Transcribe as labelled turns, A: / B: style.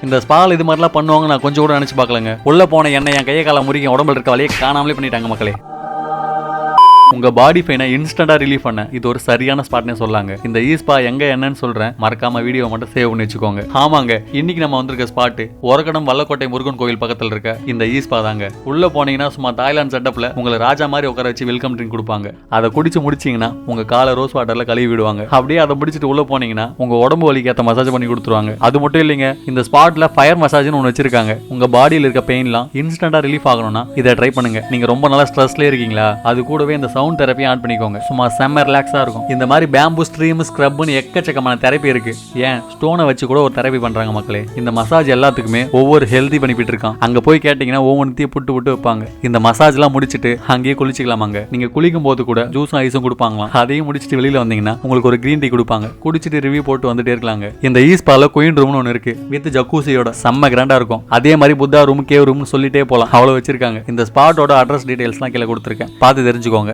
A: இந்த ஸ்பால் இது மாதிரிலாம் பண்ணுவாங்க நான் கொஞ்சம் கூட நினைச்சு பார்க்கலங்க. உள்ள போன எண்ணெய் என் கையை கால முறிக்க உடம்புல இருக்க வழியை காணாமலே பண்ணிட்டாங்க மக்களே. உங்க பாடி பெயினை இன்ஸ்டன்டா ரிலீஃப் பண்ண இது ஒரு சரியான ஸ்பாட்னே சொல்லாங்க. இந்த ஈஸ்பா எங்க என்னன்னு சொல்றேன், மறக்காம வீடியோ மட்டும் சேவ் பண்ணி வச்சுக்கோங்க. ஆமாங்க, இன்னைக்கு நம்ம வந்திருக்க ஸ்பாட் ஒரகடம் வல்லக்கோட்டை முருகன் கோவில் பக்கத்துல இருக்க இந்த ஈஸ்பா தாங்க. உள்ள போனீங்கன்னா சும்மா தாய்லாந்து செட்டப்ல உங்களை ராஜா மாதிரி உட்கார வச்சு வெல்கம் ட்ரிங்க் கொடுப்பாங்க. அதை குடிச்சு முடிச்சீங்கன்னா உங்க காலை ரோஸ் வாட்டர்ல கழுவி விடுவாங்க. அப்படியே அதை பிடிச்சிட்டு உள்ள போனீங்கன்னா உங்க உடம்பு வலிக்கு ஏற்ற மசாஜ் பண்ணி கொடுத்துருவாங்க. அது மட்டும் இல்லைங்க, இந்த ஸ்பாட்ல ஃபயர் மசாஜ்னு ஒன்று வச்சிருக்காங்க. உங்க பாடியில் இருக்க பெயின்லாம் இன்ஸ்டன்டா ரிலீஃப் ஆகணும்னா இதை ட்ரை பண்ணுங்க. நீங்க ரொம்ப நல்லா ஸ்ட்ரெஸ்ல இருக்கீங்களா, அது கூடவே இந்த சவுண்ட் தெரப்பி ஆட் பண்ணிக்கோங்க. சும்மா செம்ம ரிலாக்ஸா இருக்கும். இந்த மாதிரி பேம்பு ஸ்ட்ரீம் ஸ்க்ரப்னு எக்கச்சக்கமான தெரப்பி இருக்கு. ஏன் ஸ்டோனை வச்சு கூட ஒரு தெரப்பி பண்றாங்க மக்களே. இந்த மசாஜ் எல்லாத்துக்குமே ஒவ்வொரு ஹெல்தி பெனிஃபிட் இருக்கான். அங்க போய் கேட்டீங்கன்னா ஒவ்வொன்றையும் புட்டு வைப்பாங்க. இந்த மசாஜ் எல்லாம் முடிச்சிட்டு அங்கேயே குளிச்சுக்கலாமாங்க. நீங்க குளிக்கும் போது கூட ஜூஸும் ஐஸும் கொடுப்பாங்களாம். அதையும் முடிச்சிட்டு வெளியில வந்தீங்கன்னா உங்களுக்கு ஒரு கிரீன் டீ கொடுப்பாங்க. குடிச்சிட்டு ரிவ்யூ போட்டு வந்துட்டே இருக்கலாங்க. இந்த ஈஸ்பால குயின் ரூம்னு ஒன்று இருக்கு வித் ஜக்கூசியோட செம்ம கிராண்டா இருக்கும். அதே மாதிரி புத்தா ரூம் கேவ் ரூம்னு சொல்லிட்டே போலாம். அவ்வளவு வச்சிருக்காங்க. இந்த ஸ்பாட்டோட அட்ரஸ் டீடைல்ஸ்லாம் கீழே கொடுத்துருக்கேன், பார்த்து தெரிஞ்சுக்கோங்க.